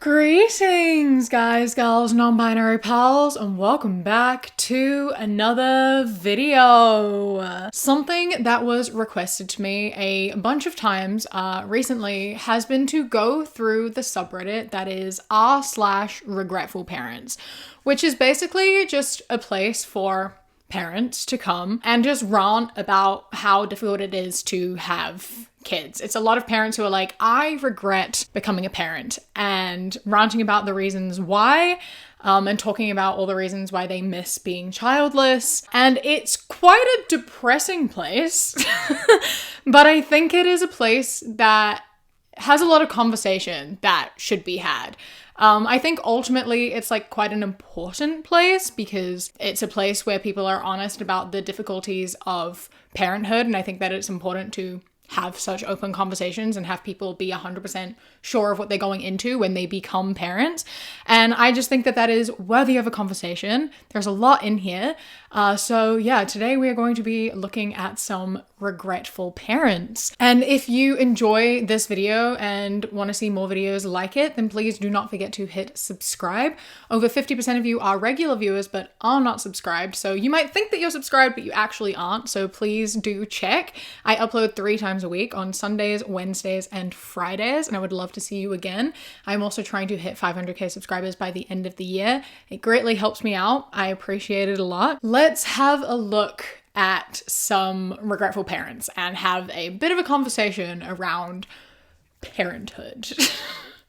Greetings, guys, gals, non-binary pals, and welcome back to another video. Something that was requested to me a bunch of times recently has been to go through the subreddit that is r/regretfulparents, which is basically just a place for parents to come and just rant about how difficult it is to have kids. It's a lot of parents who are like, I regret becoming a parent, and ranting about the reasons why, and talking about all the reasons why they miss being childless. And it's quite a depressing place, but I think it is a place that has a lot of conversation that should be had. I think ultimately it's like quite an important place because it's a place where people are honest about the difficulties of parenthood. And I think that it's important to have such open conversations and have people be 100% sure of what they're going into when they become parents. And I just think that that is worthy of a conversation. There's a lot in here. So yeah, today we are going to be looking at some regretful parents. And if you enjoy this video and want to see more videos like it, then please do not forget to hit subscribe. Over 50% of you are regular viewers but are not subscribed. So you might think that you're subscribed, but you actually aren't. So please do check. I upload 3 times a week on Sundays, Wednesdays, and Fridays, and I would love to see you again. I'm also trying to hit 500k subscribers by the end of the year. It greatly helps me out. I appreciate it a lot. Let's have a look at some regretful parents and have a bit of a conversation around parenthood.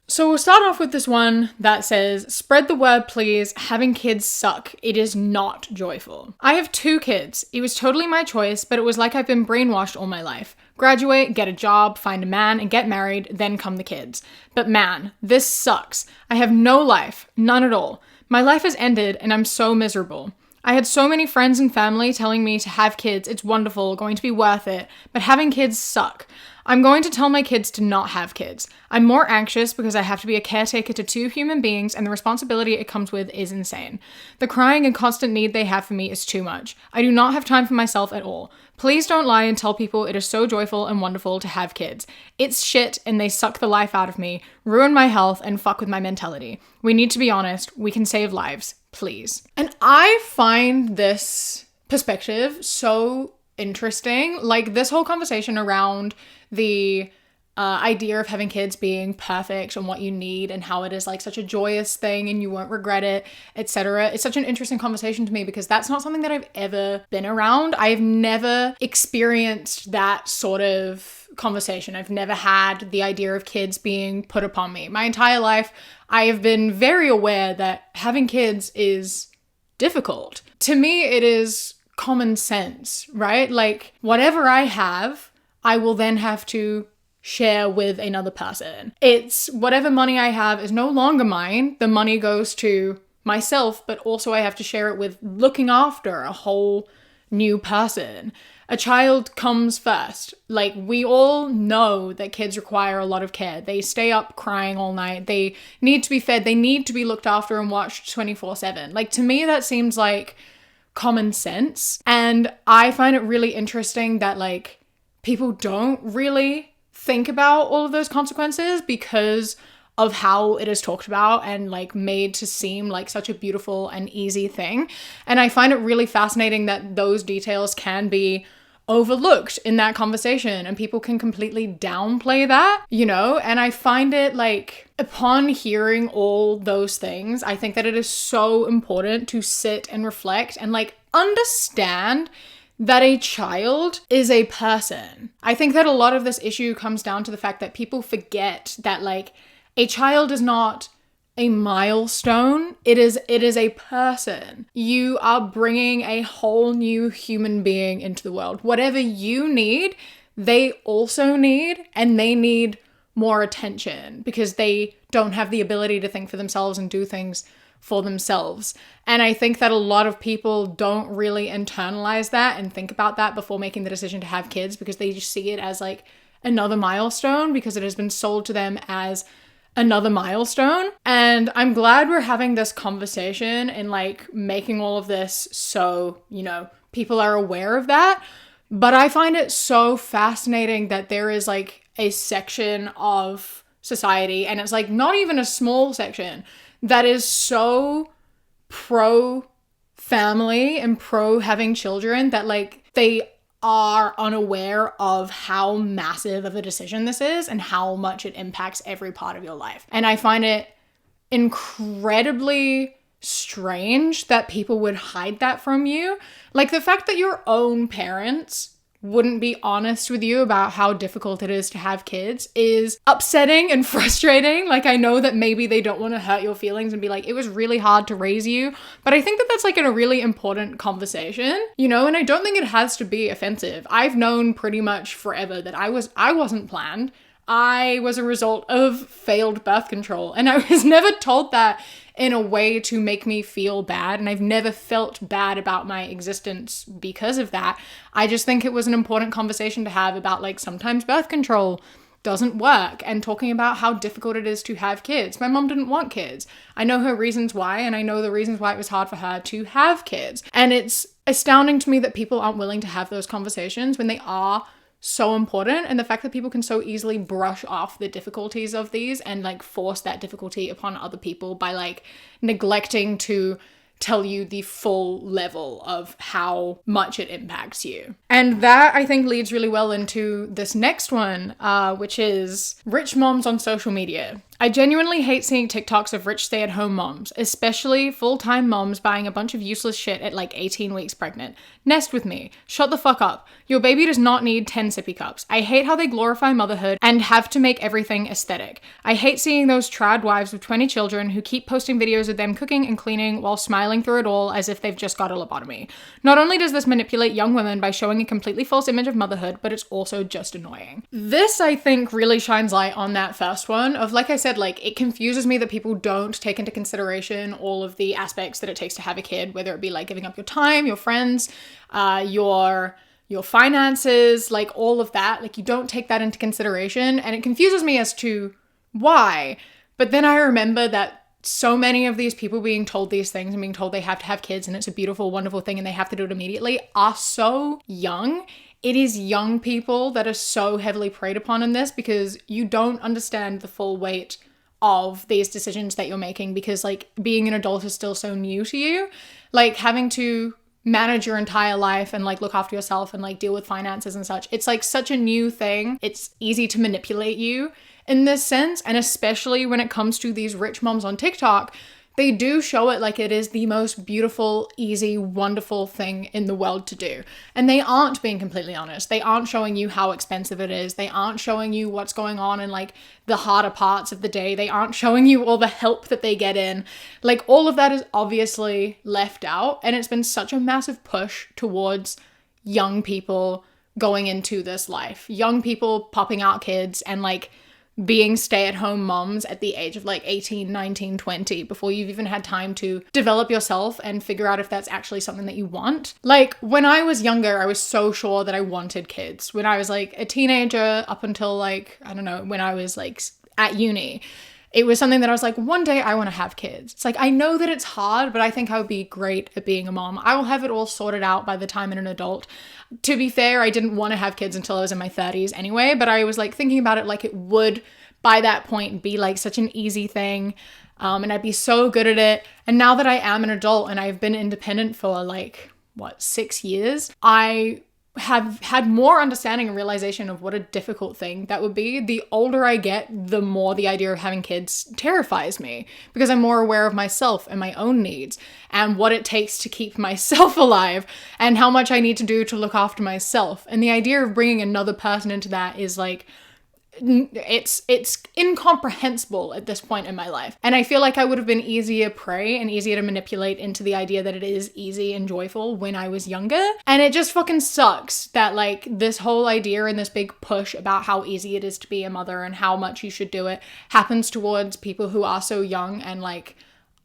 So we'll start off with this one that says, spread the word please, having kids suck. It is not joyful. I have 2 kids. It was totally my choice, but it was like I've been brainwashed all my life. Graduate, get a job, find a man, and get married, then come the kids. But man, this sucks. I have no life, none at all. My life has ended and I'm so miserable. I had so many friends and family telling me to have kids, it's wonderful, going to be worth it, but having kids suck. I'm going to tell my kids to not have kids. I'm more anxious because I have to be a caretaker to 2 human beings and the responsibility it comes with is insane. The crying and constant need they have for me is too much. I do not have time for myself at all. Please don't lie and tell people it is so joyful and wonderful to have kids. It's shit and they suck the life out of me, ruin my health, and fuck with my mentality. We need to be honest. We can save lives. Please. And I find this perspective so interesting. Like this whole conversation around the idea of having kids being perfect and what you need and how it is like such a joyous thing and you won't regret it, etc. It's such an interesting conversation to me because that's not something that I've ever been around. I've never experienced that sort of conversation. I've never had the idea of kids being put upon me. My entire life, I have been very aware that having kids is difficult. To me, it is common sense, right? Like whatever I have, I will then have to share with another person. It's whatever money I have is no longer mine. The money goes to myself, but also I have to share it with looking after a whole new person. A child comes first. Like we all know that kids require a lot of care. They stay up crying all night. They need to be fed. They need to be looked after and watched 24/7. Like to me, that seems like common sense. And I find it really interesting that like people don't really think about all of those consequences because of how it is talked about and like made to seem like such a beautiful and easy thing. And I find it really fascinating that those details can be overlooked in that conversation and people can completely downplay that, you know? And I find it like upon hearing all those things, I think that it is so important to sit and reflect and like understand that a child is a person. I think that a lot of this issue comes down to the fact that people forget that like a child is not a milestone. It is a person. You are bringing a whole new human being into the world. Whatever you need, they also need, and they need more attention because they don't have the ability to think for themselves and do things for themselves. And I think that a lot of people don't really internalize that and think about that before making the decision to have kids because they just see it as like another milestone because it has been sold to them as another milestone. And I'm glad we're having this conversation and like making all of this so, you know, people are aware of that. But I find it so fascinating that there is like a section of society, and it's like not even a small section that is so pro family and pro having children that like they are unaware of how massive of a decision this is and how much it impacts every part of your life. And I find it incredibly strange that people would hide that from you. Like the fact that your own parents wouldn't be honest with you about how difficult it is to have kids is upsetting and frustrating. Like I know that maybe they don't want to hurt your feelings and be like, it was really hard to raise you. But I think that that's like a really important conversation, you know, and I don't think it has to be offensive. I've known pretty much forever that I wasn't planned. I was a result of failed birth control, and I was never told that in a way to make me feel bad, and I've never felt bad about my existence because of that. I just think it was an important conversation to have about like sometimes birth control doesn't work, and talking about how difficult it is to have kids. My mom didn't want kids. I know her reasons why, and I know the reasons why it was hard for her to have kids. And it's astounding to me that people aren't willing to have those conversations when they are so important, and the fact that people can so easily brush off the difficulties of these and like force that difficulty upon other people by like neglecting to tell you the full level of how much it impacts you. And that I think leads really well into this next one, which is rich moms on social media. I genuinely hate seeing TikToks of rich stay-at-home moms, especially full-time moms buying a bunch of useless shit at like 18 weeks pregnant. Nest with me. Shut the fuck up. Your baby does not need 10 sippy cups. I hate how they glorify motherhood and have to make everything aesthetic. I hate seeing those trad wives with 20 children who keep posting videos of them cooking and cleaning while smiling through it all as if they've just got a lobotomy. Not only does this manipulate young women by showing a completely false image of motherhood, but it's also just annoying. This, I think, really shines light on that first one of, like I said, like it confuses me that people don't take into consideration all of the aspects that it takes to have a kid, whether it be like giving up your time, your friends, your finances, like all of that. Like you don't take that into consideration, and it confuses me as to why. But then I remember that so many of these people being told these things and being told they have to have kids and it's a beautiful, wonderful thing and they have to do it immediately are so young. It is young people that are so heavily preyed upon in this because you don't understand the full weight of these decisions that you're making, because like being an adult is still so new to you. Like having to manage your entire life and like look after yourself and like deal with finances and such. It's like such a new thing. It's easy to manipulate you in this sense. And especially when it comes to these rich moms on TikTok, they do show it like it is the most beautiful, easy, wonderful thing in the world to do. And they aren't being completely honest. They aren't showing you how expensive it is. They aren't showing you what's going on in like the harder parts of the day. They aren't showing you all the help that they get in. Like all of that is obviously left out. And it's been such a massive push towards young people going into this life. Young people popping out kids and like being stay-at-home moms at the age of like 18, 19, 20 before you've even had time to develop yourself and figure out if that's actually something that you want. Like when I was younger, I was so sure that I wanted kids. When I was like a teenager up until like, I don't know, when I was like at uni, it was something that I was like, one day I want to have kids. It's like, I know that it's hard, but I think I would be great at being a mom. I will have it all sorted out by the time I'm an adult. To be fair, I didn't want to have kids until I was in my 30s anyway, but I was like thinking about it like it would by that point be like such an easy thing. And I'd be so good at it. And now that I am an adult and I've been independent for like, 6 years, I have had more understanding and realization of what a difficult thing that would be. The older I get, the more the idea of having kids terrifies me, because I'm more aware of myself and my own needs and what it takes to keep myself alive and how much I need to do to look after myself. And the idea of bringing another person into that is like, it's incomprehensible at this point in my life. And I feel like I would have been easier prey and easier to manipulate into the idea that it is easy and joyful when I was younger. And it just fucking sucks that like this whole idea and this big push about how easy it is to be a mother and how much you should do it happens towards people who are so young and like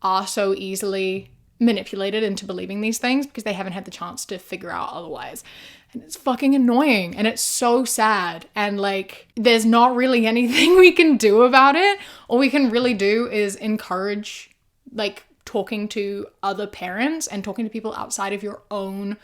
are so easily manipulated into believing these things because they haven't had the chance to figure out otherwise. And it's fucking annoying and it's so sad. And like, there's not really anything we can do about it. All we can really do is encourage like talking to other parents and talking to people outside of your own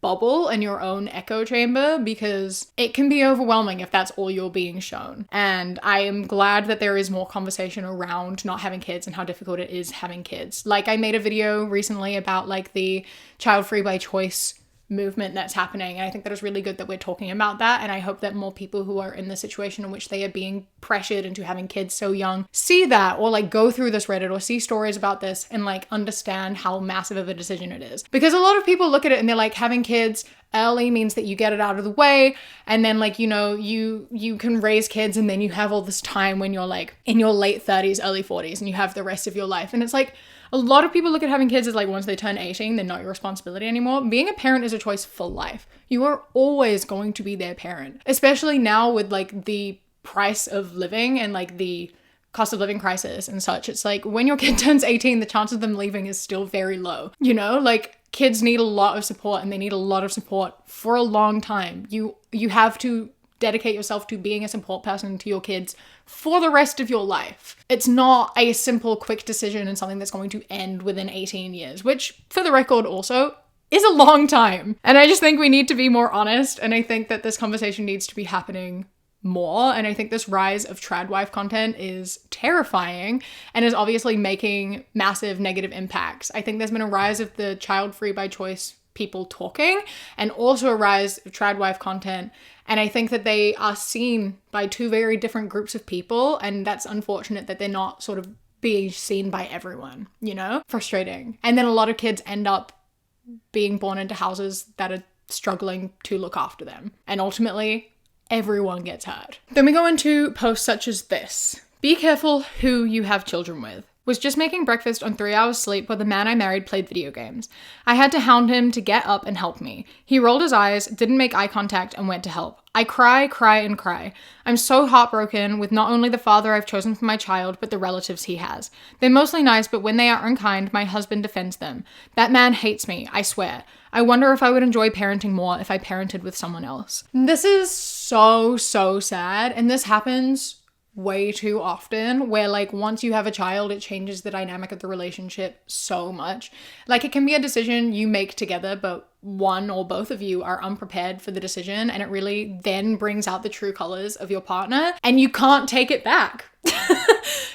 bubble and your own echo chamber, because it can be overwhelming if that's all you're being shown. And I am glad that there is more conversation around not having kids and how difficult it is having kids. Like, I made a video recently about like the child-free by choice movement that's happening, and I think that it's really good that we're talking about that, and I hope that more people who are in the situation in which they are being pressured into having kids so young see that, or like go through this Reddit or see stories about this and like understand how massive of a decision it is. Because a lot of people look at it and they're like, having kids early means that you get it out of the way, and then like, you know, you can raise kids and then you have all this time when you're like in your late 30s, early 40s, and you have the rest of your life. And it's like, a lot of people look at having kids as like, once they turn 18, they're not your responsibility anymore. Being a parent is a choice for life. You are always going to be their parent, especially now with like the price of living and like the cost of living crisis and such. It's like, when your kid turns 18, the chance of them leaving is still very low. You know, like, kids need a lot of support, and they need a lot of support for a long time. You have to dedicate yourself to being a support person to your kids for the rest of your life. It's not a simple, quick decision and something that's going to end within 18 years, which, for the record, also is a long time. And I just think we need to be more honest, and I think that this conversation needs to be happening more. And I think this rise of trad wife content is terrifying and is obviously making massive negative impacts. I think there's been a rise of the child-free by choice people talking, and also a rise of trad wife content. And I think that they are seen by two very different groups of people, and that's unfortunate that they're not sort of being seen by everyone, you know? Frustrating. And then a lot of kids end up being born into houses that are struggling to look after them. And ultimately, everyone gets hurt. Then we go into posts such as this. Be careful who you have children with. Was just making breakfast on 3 hours sleep while the man I married played video games. I had to hound him to get up and help me. He rolled his eyes, didn't make eye contact, and went to help. I cry, and cry. I'm so heartbroken with not only the father I've chosen for my child, but the relatives he has. They're mostly nice, but when they are unkind, my husband defends them. That man hates me, I swear. I wonder if I would enjoy parenting more if I parented with someone else. This is so sad, and this happens way too often, where like, once you have a child, it changes the dynamic of the relationship so much. Like, it can be a decision you make together, but one or both of you are unprepared for the decision, and it really then brings out the true colors of your partner, and you can't take it back.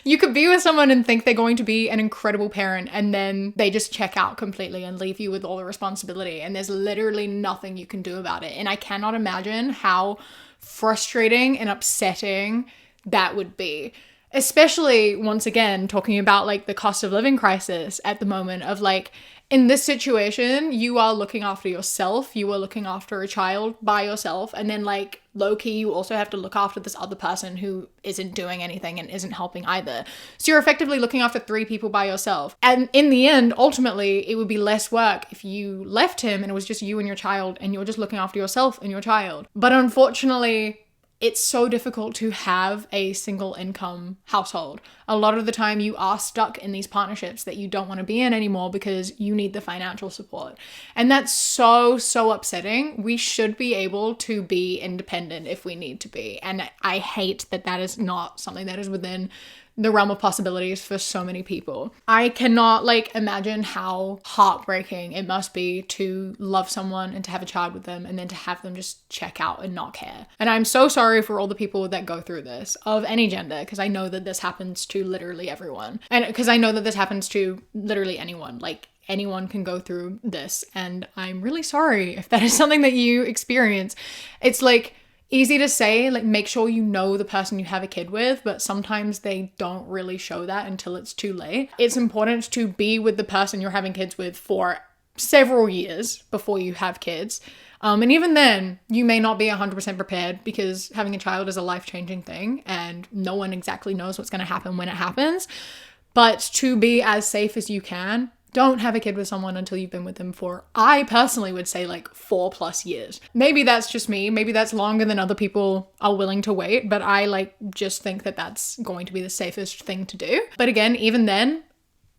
You could be with someone and think they're going to be an incredible parent, and then they just check out completely and leave you with all the responsibility, and there's literally nothing you can do about it. And I cannot imagine how frustrating and upsetting that would be, especially, once again, talking about like the cost of living crisis at the moment, of like, in this situation, you are looking after yourself, you are looking after a child by yourself, and then like, low-key, you also have to look after this other person who isn't doing anything and isn't helping either. So you're effectively looking after 3 people by yourself. And in the end, ultimately, it would be less work if you left him and it was just you and your child, and you're just looking after yourself and your child. But unfortunately, it's so difficult to have a single income household. A lot of the time you are stuck in these partnerships that you don't want to be in anymore because you need the financial support. And that's so upsetting. We should be able to be independent if we need to be. And I hate that that is not something that is within the realm of possibilities for so many people. I cannot like imagine how heartbreaking it must be to love someone and to have a child with them, and then to have them just check out and not care. And I'm so sorry for all the people that go through this, of any gender, because I know that this happens to literally everyone. And because I know that this happens to literally anyone. Like, anyone can go through this, and I'm really sorry if that is something that you experience. It's like, easy to say, like, make sure you know the person you have a kid with, but sometimes they don't really show that until it's too late. It's important to be with the person you're having kids with for several years before you have kids. And even then, you may not be 100% prepared, because having a child is a life-changing thing, and no one exactly knows what's going to happen when it happens. But to be as safe as you can, don't have a kid with someone until you've been with them for, I personally would say, like 4+ years. Maybe that's just me. Maybe that's longer than other people are willing to wait. But I like just think that that's going to be the safest thing to do. But again, even then,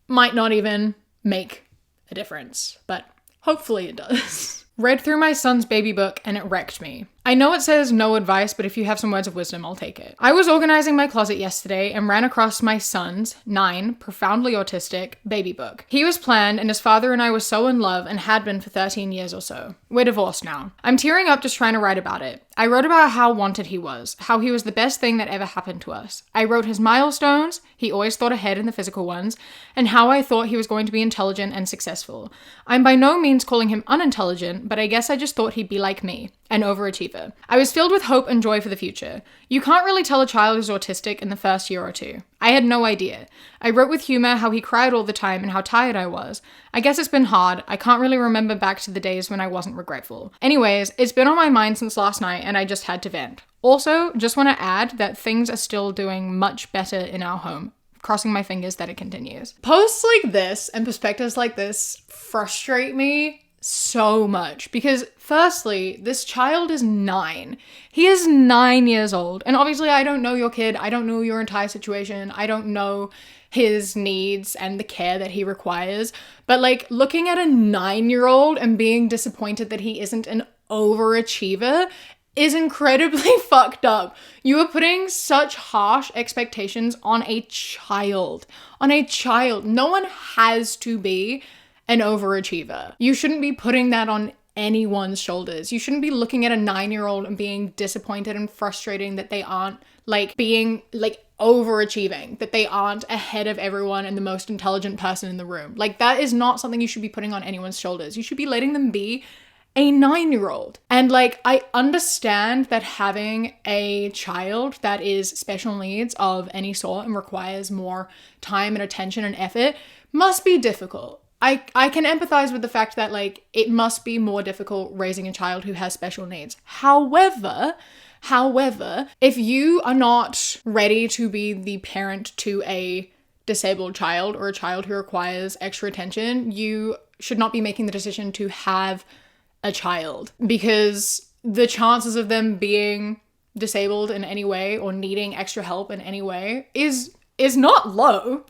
might not even make a difference. But hopefully it does. Read through my son's baby book and it wrecked me. I know it says no advice, but if you have some words of wisdom, I'll take it. I was organizing my closet yesterday and ran across my son's, 9, profoundly autistic, baby book. He was planned and his father and I were so in love and had been for 13 years or so. We're divorced now. I'm tearing up just trying to write about it. I wrote about how wanted he was, how he was the best thing that ever happened to us. I wrote his milestones, he always thought ahead in the physical ones, and how I thought he was going to be intelligent and successful. I'm by no means calling him unintelligent, but I guess I just thought he'd be like me, an overachiever. I was filled with hope and joy for the future. You can't really tell a child is autistic in the first year or two. I had no idea. I wrote with humor how he cried all the time and how tired I was. I guess it's been hard. I can't really remember back to the days when I wasn't regretful. Anyways, it's been on my mind since last night and I just had to vent. Also, just want to add that things are still doing much better in our home. Crossing my fingers that it continues. Posts like this and perspectives like this frustrate me so much because firstly, this child is 9. He is 9 years old. And obviously I don't know your kid. I don't know your entire situation. I don't know his needs and the care that he requires. But like looking at a 9-year-old and being disappointed that he isn't an overachiever is incredibly fucked up. You are putting such harsh expectations on a child. On a child. No one has to be an overachiever. You shouldn't be putting that on anyone's shoulders. You shouldn't be looking at a 9-year-old and being disappointed and frustrating that they aren't like being like overachieving, that they aren't ahead of everyone and the most intelligent person in the room. Like that is not something you should be putting on anyone's shoulders. You should be letting them be a 9-year-old. And like, I understand that having a child that is special needs of any sort and requires more time and attention and effort must be difficult. I can empathize with the fact that like, it must be more difficult raising a child who has special needs. However, if you are not ready to be the parent to a disabled child or a child who requires extra attention, you should not be making the decision to have a child, because the chances of them being disabled in any way or needing extra help in any way is not low.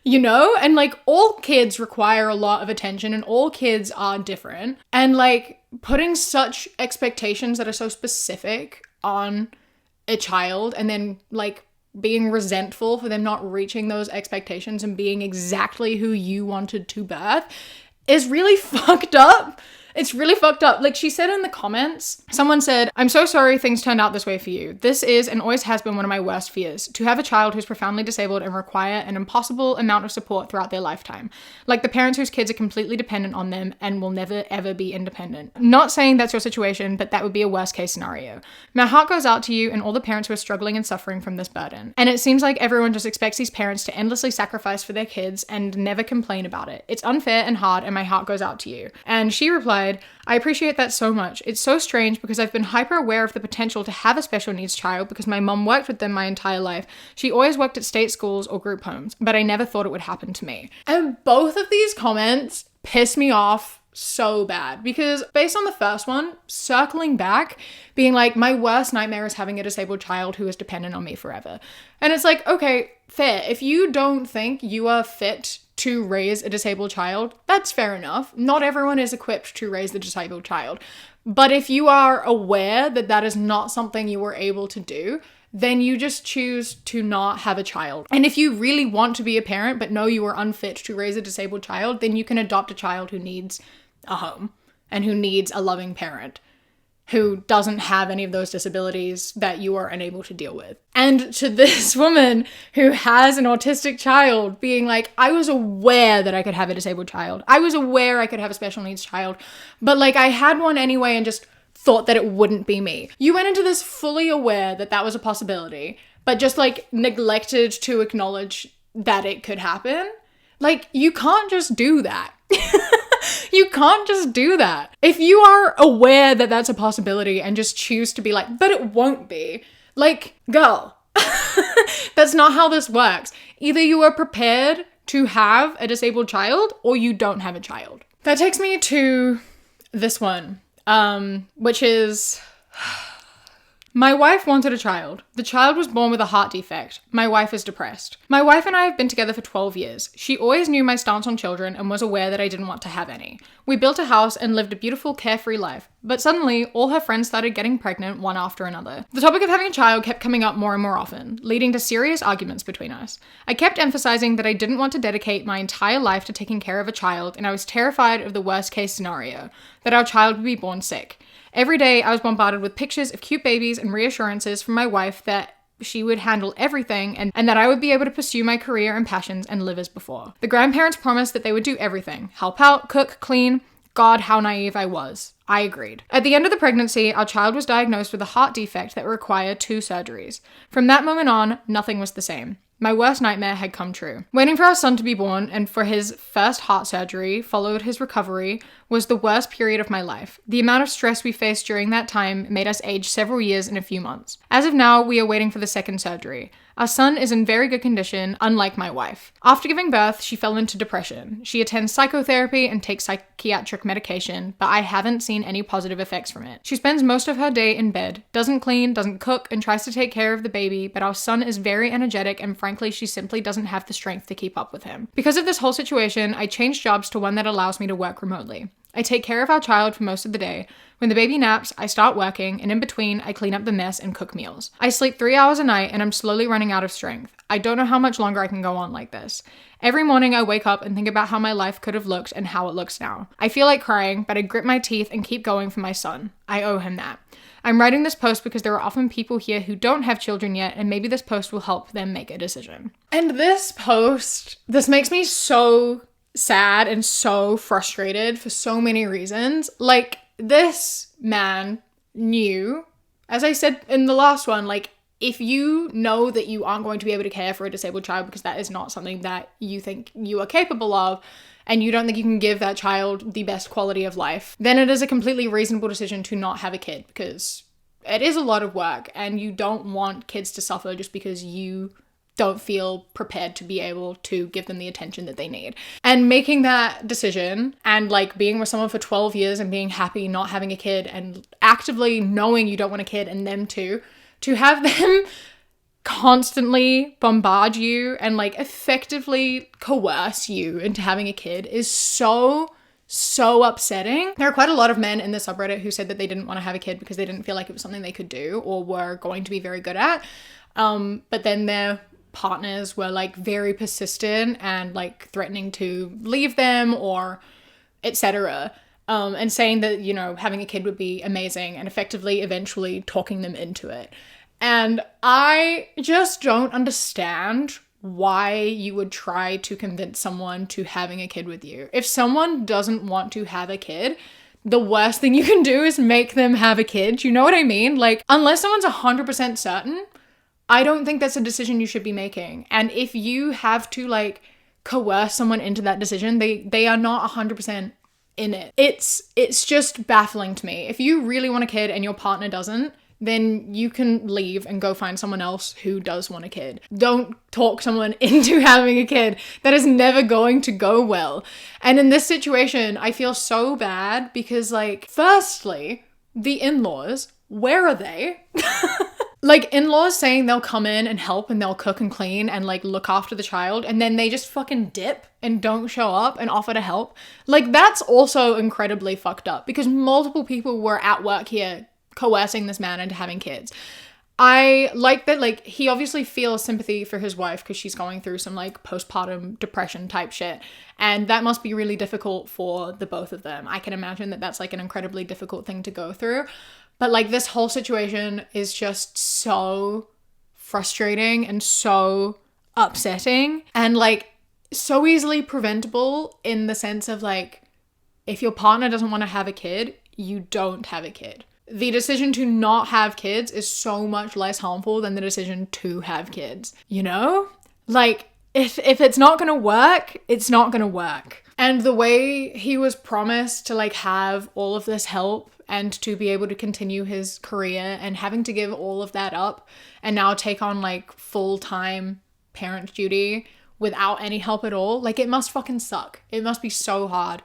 You know? And like all kids require a lot of attention and all kids are different. And like putting such expectations that are so specific on a child and then like being resentful for them not reaching those expectations and being exactly who you wanted to birth is really fucked up. It's really fucked up. Like she said in the comments, someone said, "I'm so sorry things turned out this way for you. This is and always has been one of my worst fears, to have a child who's profoundly disabled and require an impossible amount of support throughout their lifetime. Like the parents whose kids are completely dependent on them and will never ever be independent. Not saying that's your situation, but that would be a worst case scenario. My heart goes out to you and all the parents who are struggling and suffering from this burden. And it seems like everyone just expects these parents to endlessly sacrifice for their kids and never complain about it. It's unfair and hard and my heart goes out to you." And she replied, "I appreciate that so much. It's so strange because I've been hyper aware of the potential to have a special needs child because my mom worked with them my entire life. She always worked at state schools or group homes, but I never thought it would happen to me." And both of these comments piss me off so bad because based on the first one, circling back, being like, my worst nightmare is having a disabled child who is dependent on me forever. And it's like, okay, fair. If you don't think you are fit to raise a disabled child, that's fair enough. Not everyone is equipped to raise the disabled child. But if you are aware that that is not something you were able to do, then you just choose to not have a child. And if you really want to be a parent but know you are unfit to raise a disabled child, then you can adopt a child who needs a home and who needs a loving parent who doesn't have any of those disabilities that you are unable to deal with. And to this woman who has an autistic child being like, I was aware that I could have a disabled child. I was aware I could have a special needs child, but like I had one anyway and just thought that it wouldn't be me. You went into this fully aware that that was a possibility, but just like neglected to acknowledge that it could happen. Like you can't just do that. You can't just do that. If you are aware that that's a possibility and just choose to be like, but it won't be, like, girl, that's not how this works. Either you are prepared to have a disabled child or you don't have a child. That takes me to this one, which is My wife wanted a child. The child was born with a heart defect. My wife is depressed. My wife and I have been together for 12 years. She always knew my stance on children and was aware that I didn't want to have any. We built a house and lived a beautiful, carefree life. But suddenly, all her friends started getting pregnant one after another. The topic of having a child kept coming up more and more often, leading to serious arguments between us. I kept emphasizing that I didn't want to dedicate my entire life to taking care of a child, and I was terrified of the worst case scenario, that our child would be born sick. Every day, I was bombarded with pictures of cute babies and reassurances from my wife that she would handle everything and that I would be able to pursue my career and passions and live as before. The grandparents promised that they would do everything. Help out, cook, clean. God, how naive I was. I agreed. At the end of the pregnancy, our child was diagnosed with a heart defect that required 2 surgeries. From that moment on, nothing was the same. My worst nightmare had come true. Waiting for our son to be born and for his first heart surgery, followed his recovery, was the worst period of my life. The amount of stress we faced during that time made us age several years in a few months. As of now, we are waiting for the second surgery. Our son is in very good condition, unlike my wife. After giving birth, she fell into depression. She attends psychotherapy and takes psychiatric medication, but I haven't seen any positive effects from it. She spends most of her day in bed, doesn't clean, doesn't cook, and tries to take care of the baby, but our son is very energetic and frankly, she simply doesn't have the strength to keep up with him. Because of this whole situation, I changed jobs to one that allows me to work remotely. I take care of our child for most of the day. When the baby naps, I start working, and in between, I clean up the mess and cook meals. I sleep 3 hours a night, and I'm slowly running out of strength. I don't know how much longer I can go on like this. Every morning, I wake up and think about how my life could have looked and how it looks now. I feel like crying, but I grit my teeth and keep going for my son. I owe him that. I'm writing this post because there are often people here who don't have children yet, and maybe this post will help them make a decision. And this makes me so sad and so frustrated for so many reasons. Like, this man knew, as I said in the last one, like, if you know that you aren't going to be able to care for a disabled child because that is not something that you think you are capable of, and you don't think you can give that child the best quality of life, then it is a completely reasonable decision to not have a kid, because it is a lot of work and you don't want kids to suffer just because you don't feel prepared to be able to give them the attention that they need. And making that decision and like being with someone for 12 years and being happy not having a kid and actively knowing you don't want a kid and them too, to have them constantly bombard you and like effectively coerce you into having a kid is so upsetting. There are quite a lot of men in the subreddit who said that they didn't want to have a kid because they didn't feel like it was something they could do or were going to be very good at. But then their partners were like very persistent and like threatening to leave them or etc. And saying that, you know, having a kid would be amazing and effectively eventually talking them into it. And I just don't understand why you would try to convince someone to having a kid with you. If someone doesn't want to have a kid, the worst thing you can do is make them have a kid. You know what I mean? Like, unless someone's 100% certain, I don't think that's a decision you should be making. And if you have to like coerce someone into that decision, they are not 100% in it. It's just baffling to me. If you really want a kid and your partner doesn't, then you can leave and go find someone else who does want a kid. Don't talk someone into having a kid. That is never going to go well. And in this situation, I feel so bad because, like, firstly, the in-laws, where are they? Like, in-laws saying they'll come in and help and they'll cook and clean and like look after the child, and then they just fucking dip and don't show up and offer to help. Like, that's also incredibly fucked up because multiple people were at work here coercing this man into having kids. I like that, like, he obviously feels sympathy for his wife because she's going through some like postpartum depression type shit, and that must be really difficult for the both of them. I can imagine that that's like an incredibly difficult thing to go through. But like, this whole situation is just so frustrating and so upsetting and like so easily preventable, in the sense of like, if your partner doesn't want to have a kid, you don't have a kid. The decision to not have kids is so much less harmful than the decision to have kids, you know? Like, if it's not gonna work, it's not gonna work. And the way he was promised to like have all of this help and to be able to continue his career, and having to give all of that up and now take on like full-time parent duty without any help at all, like, it must fucking suck. It must be so hard.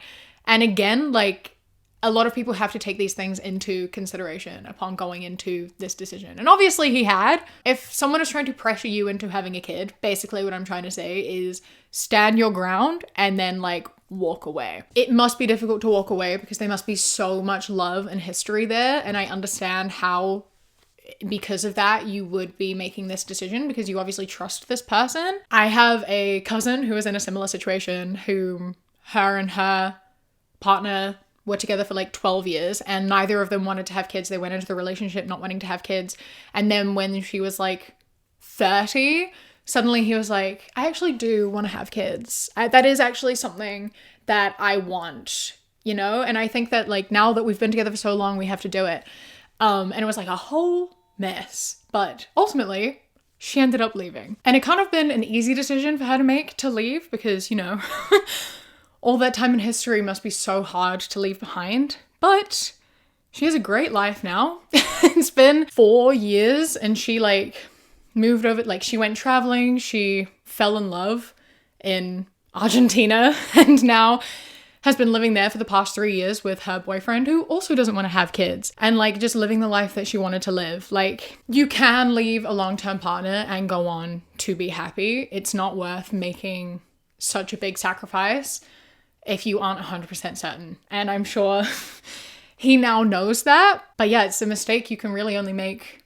And again, like, a lot of people have to take these things into consideration upon going into this decision. And obviously he had. If someone is trying to pressure you into having a kid, basically what I'm trying to say is stand your ground and then like walk away. It must be difficult to walk away because there must be so much love and history there. And I understand how, because of that, you would be making this decision because you obviously trust this person. I have a cousin who is in a similar situation, whom her and her partner were together for like 12 years and neither of them wanted to have kids. They went into the relationship not wanting to have kids. And then when she was like 30, suddenly he was like, I actually do want to have kids. That is actually something that I want, you know? And I think that like now that we've been together for so long, we have to do it. And it was like a whole mess. But ultimately, she ended up leaving. And it kind of been an easy decision for her to make to leave because, you know, all that time in history must be so hard to leave behind. But she has a great life now. It's been 4 years and she like moved over, like she went traveling, she fell in love in Argentina and now has been living there for the past 3 years with her boyfriend who also doesn't want to have kids and like just living the life that she wanted to live. Like you can leave a long-term partner and go on to be happy. It's not worth making such a big sacrifice if you aren't 100% certain. And I'm sure he now knows that. But yeah, it's a mistake you can really only make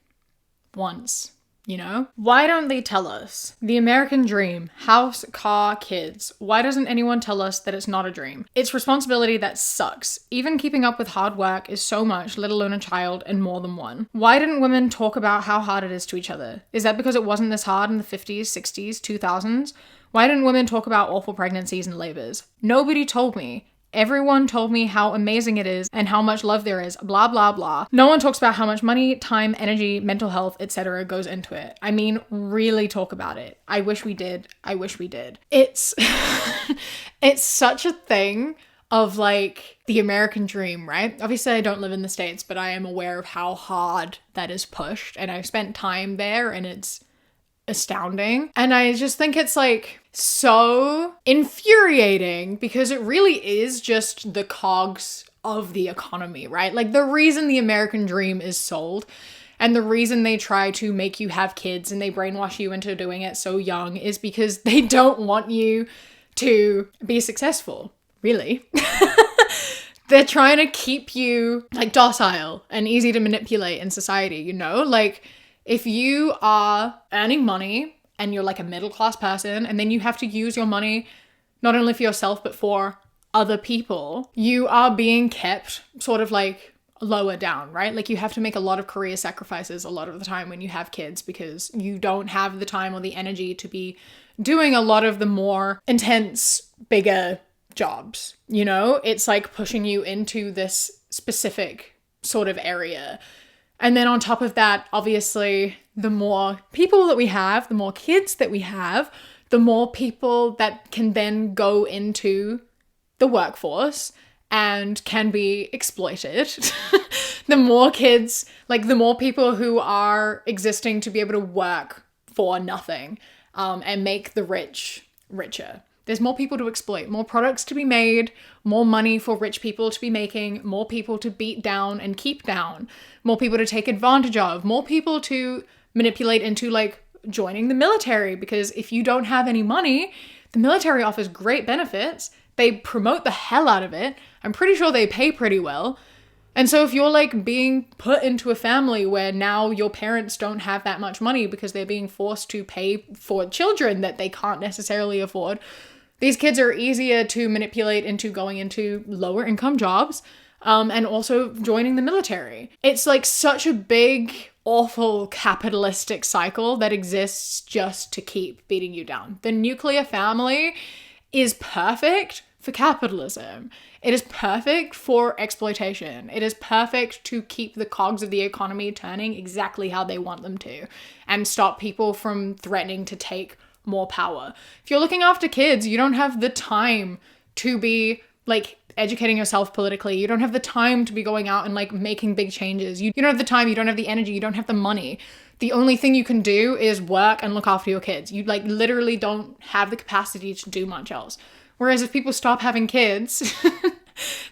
once. You know? Why don't they tell us? The American dream, house, car, kids. Why doesn't anyone tell us that it's not a dream? It's responsibility that sucks. Even keeping up with hard work is so much, let alone a child and more than one. Why didn't women talk about how hard it is to each other? Is that because it wasn't this hard in the 50s, 60s, 2000s? Why didn't women talk about awful pregnancies and labors? Nobody told me. Everyone told me how amazing it is and how much love there is, blah, blah, blah. No one talks about how much money, time, energy, mental health, etc. goes into it. I mean, really talk about it. I wish we did. I wish we did. It's such a thing of like the American dream, right? Obviously, I don't live in the States, but I am aware of how hard that is pushed. And I've spent time there and it's astounding. And I just think it's like so infuriating because it really is just the cogs of the economy, right? Like the reason the American dream is sold and the reason they try to make you have kids and they brainwash you into doing it so young is because they don't want you to be successful, really. They're trying to keep you like docile and easy to manipulate in society, you know? Like if you are earning money and you're like a middle-class person and then you have to use your money not only for yourself but for other people, you are being kept sort of like lower down, right? Like you have to make a lot of career sacrifices a lot of the time when you have kids because you don't have the time or the energy to be doing a lot of the more intense, bigger jobs, you know? It's like pushing you into this specific sort of area. And then on top of that, obviously, the more people that we have, the more kids that we have, the more people that can then go into the workforce and can be exploited. The more kids, like the more people who are existing to be able to work for nothing and make the rich richer. There's more people to exploit, more products to be made, more money for rich people to be making, more people to beat down and keep down, more people to take advantage of, more people to manipulate into like joining the military. Because if you don't have any money, the military offers great benefits. They promote the hell out of it. I'm pretty sure they pay pretty well. And so if you're like being put into a family where now your parents don't have that much money because they're being forced to pay for children that they can't necessarily afford, these kids are easier to manipulate into going into lower income jobs and also joining the military. It's like such a big, awful capitalistic cycle that exists just to keep beating you down. The nuclear family is perfect for capitalism. It is perfect for exploitation. It is perfect to keep the cogs of the economy turning exactly how they want them to and stop people from threatening to take more power. If you're looking after kids, you don't have the time to be like educating yourself politically. You don't have the time to be going out and like making big changes. You don't have the time, you don't have the energy, you don't have the money. The only thing you can do is work and look after your kids. You like literally don't have the capacity to do much else. Whereas if people stop having kids,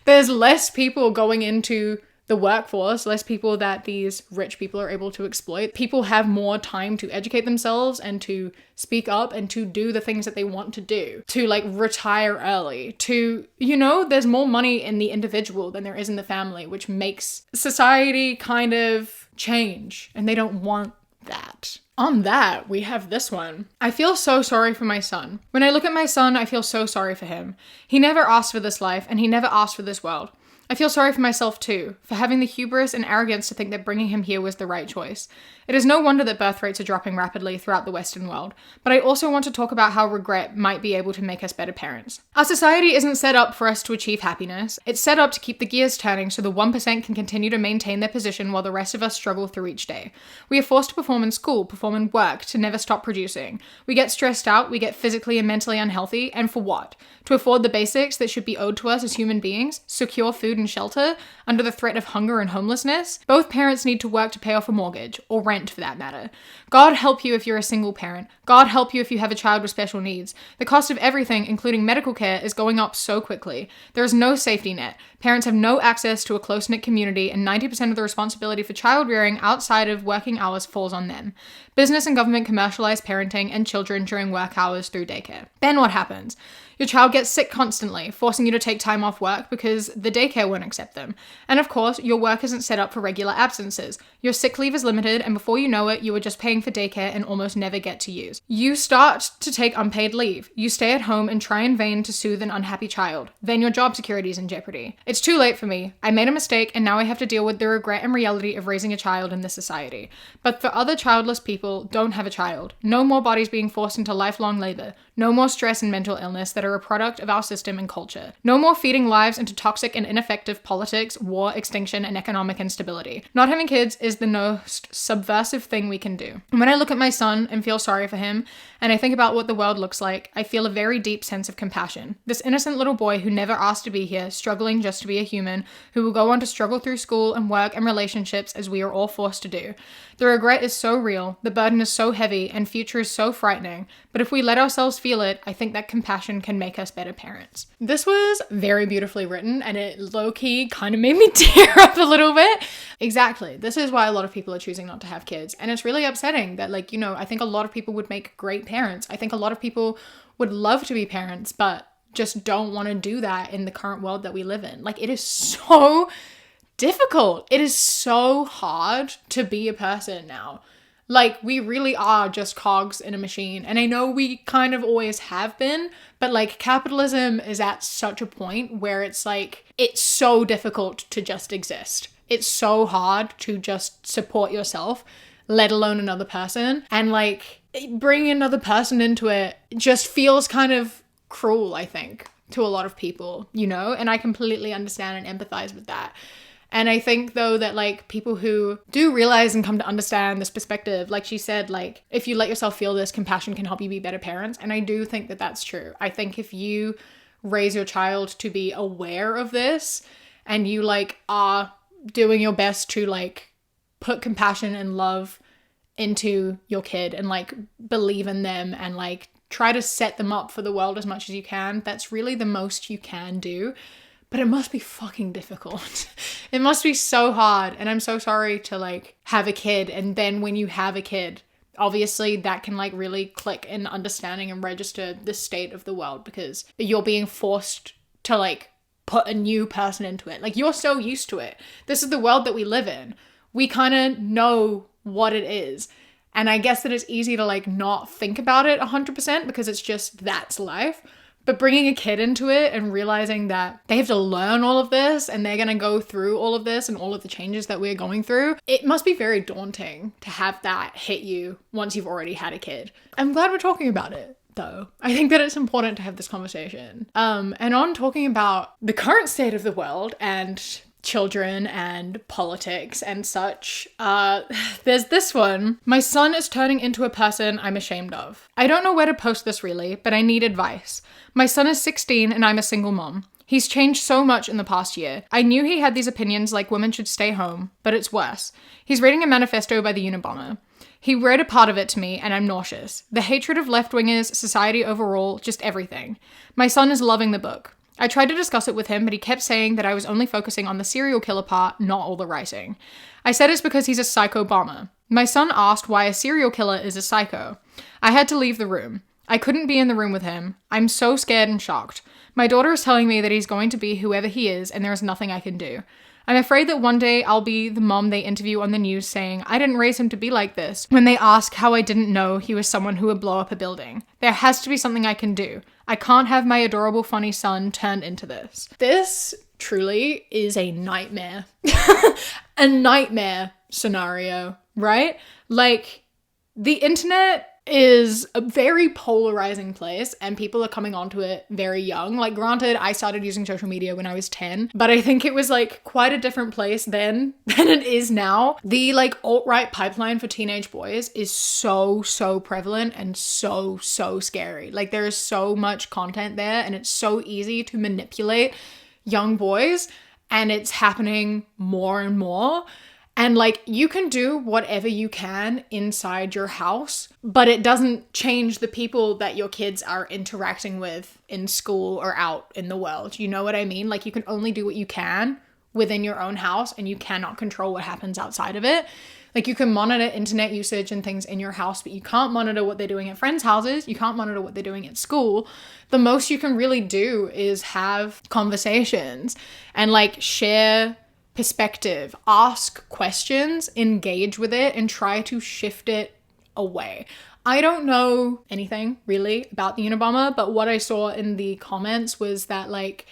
There's less people going into the workforce, less people that these rich people are able to exploit. People have more time to educate themselves and to speak up and to do the things that they want to do, to like retire early, to, you know, there's more money in the individual than there is in the family, which makes society kind of change, and they don't want that. On that, we have this one. I feel so sorry for my son. When I look at my son, I feel so sorry for him. He never asked for this life, and he never asked for this world. I feel sorry for myself too, for having the hubris and arrogance to think that bringing him here was the right choice. It is no wonder that birth rates are dropping rapidly throughout the Western world, but I also want to talk about how regret might be able to make us better parents. Our society isn't set up for us to achieve happiness. It's set up to keep the gears turning so the 1% can continue to maintain their position while the rest of us struggle through each day. We are forced to perform in school, perform in work, to never stop producing. We get stressed out, we get physically and mentally unhealthy, and for what? To afford the basics that should be owed to us as human beings, secure food and shelter, under the threat of hunger and homelessness? Both parents need to work to pay off a mortgage, or rent for that matter. God help you if you're a single parent. God help you if you have a child with special needs. The cost of everything, including medical care, is going up so quickly. There is no safety net. Parents have no access to a close-knit community, and 90% of the responsibility for child rearing outside of working hours falls on them. Business and government commercialize parenting and children during work hours through daycare. Then what happens? Your child gets sick constantly, forcing you to take time off work because the daycare won't accept them. And of course, your work isn't set up for regular absences. Your sick leave is limited, and before you know it, you are just paying for daycare and almost never get to use. You start to take unpaid leave. You stay at home and try in vain to soothe an unhappy child. Then your job security is in jeopardy. It's too late for me. I made a mistake, and now I have to deal with the regret and reality of raising a child in this society. But for other childless people, don't have a child. No more bodies being forced into lifelong labor. No more stress and mental illness that are a product of our system and culture. No more feeding lives into toxic and ineffective politics, war, extinction, and economic instability. Not having kids is the most subversive thing we can do. And when I look at my son and feel sorry for him, and I think about what the world looks like, I feel a very deep sense of compassion. This innocent little boy who never asked to be here, struggling just to be a human, who will go on to struggle through school and work and relationships as we are all forced to do. The regret is so real, the burden is so heavy, and future is so frightening, but if we let ourselves feel it, I think that compassion can make us better parents. This was very beautifully written, and it low-key kind of made me tear up a little bit. Exactly. This is why a lot of people are choosing not to have kids, and it's really upsetting that, like, you know, I think a lot of people would make great parents. I think a lot of people would love to be parents, but just don't want to do that in the current world that we live in. Like, it is so difficult. It is so hard to be a person now. Like, we really are just cogs in a machine. And I know we kind of always have been, but like capitalism is at such a point where it's like, it's so difficult to just exist. It's so hard to just support yourself, let alone another person. And like bringing another person into it just feels kind of cruel, I think, to a lot of people, you know? And I completely understand and empathize with that. And I think, though, that, like, people who do realize and come to understand this perspective, like she said, like, if you let yourself feel this, compassion can help you be better parents. And I do think that that's true. I think if you raise your child to be aware of this and you, like, are doing your best to, like, put compassion and love into your kid and, like, believe in them and, like, try to set them up for the world as much as you can, that's really the most you can do. But it must be fucking difficult. It must be so hard. And I'm so sorry to like have a kid. And then when you have a kid, obviously that can like really click in understanding and register the state of the world because you're being forced to like put a new person into it. Like you're so used to it. This is the world that we live in. We kind of know what it is. And I guess that it's easy to like not think about it 100% because it's just that's life. But bringing a kid into it and realizing that they have to learn all of this and they're going to go through all of this and all of the changes that we're going through, it must be very daunting to have that hit you once you've already had a kid. I'm glad we're talking about it, though. I think that it's important to have this conversation. And on talking about the current state of the world and children and politics and such, there's this one. My son is turning into a person I'm ashamed of. I don't know where to post this really, but I need advice. My son is 16 and I'm a single mom. He's changed so much in the past year. I knew he had these opinions like women should stay home, but it's worse. He's reading a manifesto by the Unabomber. He read a part of it to me and I'm nauseous. The hatred of left-wingers, society overall, just everything. My son is loving the book. I tried to discuss it with him, but he kept saying that I was only focusing on the serial killer part, not all the writing. I said it's because he's a psycho bomber. My son asked why a serial killer is a psycho. I had to leave the room. I couldn't be in the room with him. I'm so scared and shocked. My daughter is telling me that he's going to be whoever he is, and there is nothing I can do. I'm afraid that one day I'll be the mom they interview on the news saying, I didn't raise him to be like this, when they ask how I didn't know he was someone who would blow up a building. There has to be something I can do. I can't have my adorable, funny son turned into this. This truly is a nightmare. A nightmare scenario, right? Like, the internet is a very polarizing place and people are coming onto it very young. Like, granted, I started using social media when I was 10, but I think it was like quite a different place then than it is now. The like alt-right pipeline for teenage boys is so prevalent and so scary. Like, there is so much content there and it's so easy to manipulate young boys, and it's happening more and more. And like, you can do whatever you can inside your house, but it doesn't change the people that your kids are interacting with in school or out in the world. You know what I mean? Like, you can only do what you can within your own house, and you cannot control what happens outside of it. Like, you can monitor internet usage and things in your house, but you can't monitor what they're doing at friends' houses. You can't monitor what they're doing at school. The most you can really do is have conversations and like share perspective, ask questions, engage with it, and try to shift it away. I don't know anything really about the Unabomber, but what I saw in the comments was that like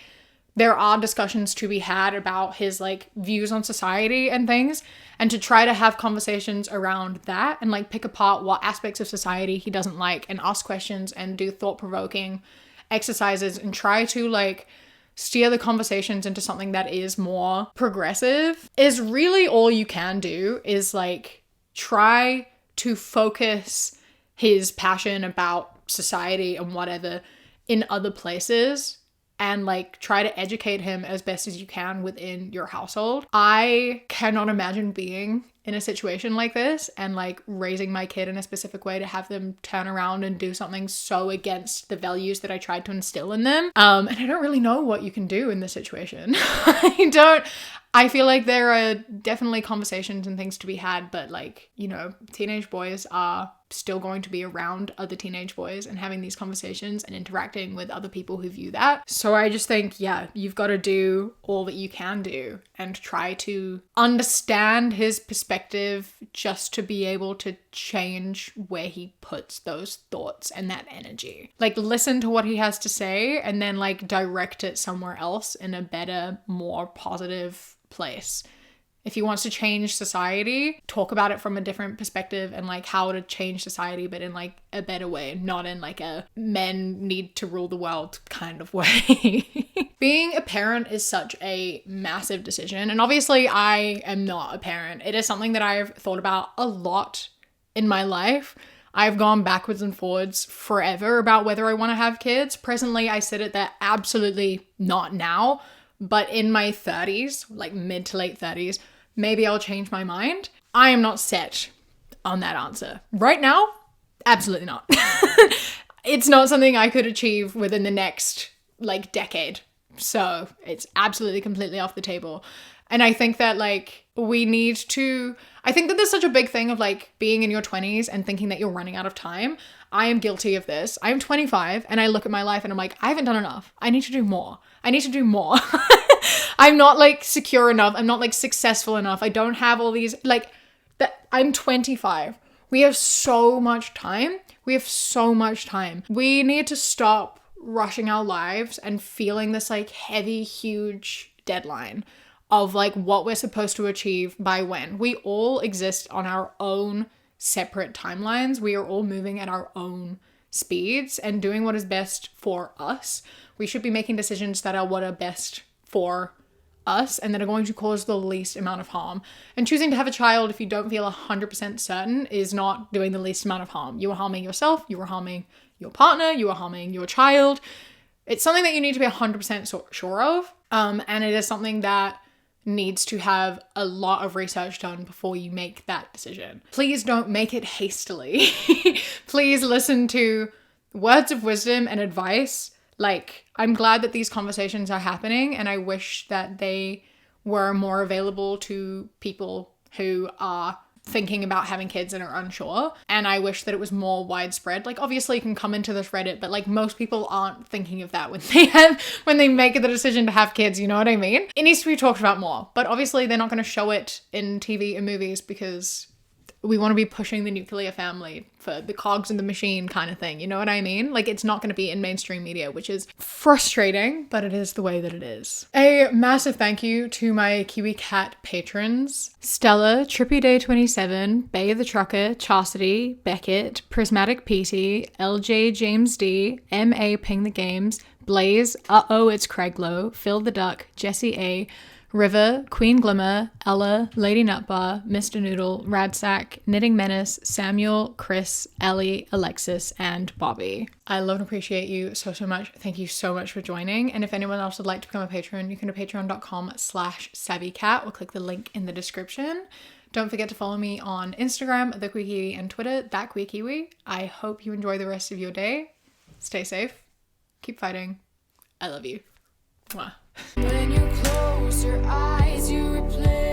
there are discussions to be had about his like views on society and things, and to try to have conversations around that and like pick apart what aspects of society he doesn't like and ask questions and do thought-provoking exercises and try to like steer the conversations into something that is more progressive is really all you can do. Is like try to focus his passion about society and whatever in other places and like try to educate him as best as you can within your household. I cannot imagine being in a situation like this and like raising my kid in a specific way to have them turn around and do something so against the values that I tried to instill in them. And I don't really know what you can do in this situation. I feel like there are definitely conversations and things to be had, but like, you know, teenage boys are still going to be around other teenage boys and having these conversations and interacting with other people who view that. So I just think, yeah, you've got to do all that you can do and try to understand his perspective just to be able to change where he puts those thoughts and that energy. Like, listen to what he has to say and then like direct it somewhere else in a better, more positive place. If he wants to change society, talk about it from a different perspective and like how to change society, but in like a better way, not in like a men need to rule the world kind of way. Being a parent is such a massive decision. And obviously I am not a parent. It is something that I've thought about a lot in my life. I've gone backwards and forwards forever about whether I want to have kids. Presently, I sit at that absolutely not now. But in my 30s, like mid to late 30s, maybe I'll change my mind. I am not set on that answer. Right now, absolutely not. It's not something I could achieve within the next like decade. So it's absolutely completely off the table. And I think that like I think that there's such a big thing of like being in your 20s and thinking that you're running out of time. I am guilty of this. I'm 25 and I look at my life and I'm like, I haven't done enough. I need to do more. I'm not like secure enough. I'm not like successful enough. I don't have all these like that. I'm 25. We have so much time. We need to stop rushing our lives and feeling this like heavy, huge deadline of like what we're supposed to achieve by when. We all exist on our own separate timelines. We are all moving at our own speeds and doing what is best for us. We should be making decisions that are what are best for us and that are going to cause the least amount of harm. And choosing to have a child if you don't feel 100% certain is not doing the least amount of harm. You are harming yourself, you are harming your partner, you are harming your child. It's something that you need to be 100% sure of. And it is something that needs to have a lot of research done before you make that decision. Please don't make it hastily. Please listen to words of wisdom and advice Like, I'm glad that these conversations are happening, and I wish that they were more available to people who are thinking about having kids and are unsure. And I wish that it was more widespread. Like, obviously you can come into this Reddit, but like most people aren't thinking of that when they make the decision to have kids, you know what I mean? It needs to be talked about more, but obviously they're not going to show it in TV and movies because we want to be pushing the nuclear family for the cogs in the machine kind of thing. You know what I mean? Like, it's not going to be in mainstream media, which is frustrating, but it is the way that it is. A massive thank you to my Kiwi Cat patrons: Stella, Trippy Day 27, Bay the Trucker, Chastity, Beckett, Prismatic PT, LJ James D, MA Ping the Games, Blaze, Uh-Oh It's Craiglow, Phil the Duck, Jesse A, River, Queen Glimmer, Ella, Lady Nutbar, Mr. Noodle, Radsack, Knitting Menace, Samuel, Chris, Ellie, Alexis, and Bobby. I love and appreciate you so much. Thank you so much for joining. And if anyone else would like to become a patron, you can go to patreon.com/savvycat or click the link in the description. Don't forget to follow me on Instagram, The Queer Kiwi, and Twitter, That Queer Kiwi. I hope you enjoy the rest of your day. Stay safe. Keep fighting. I love you. Mwah. When you close your eyes, you replay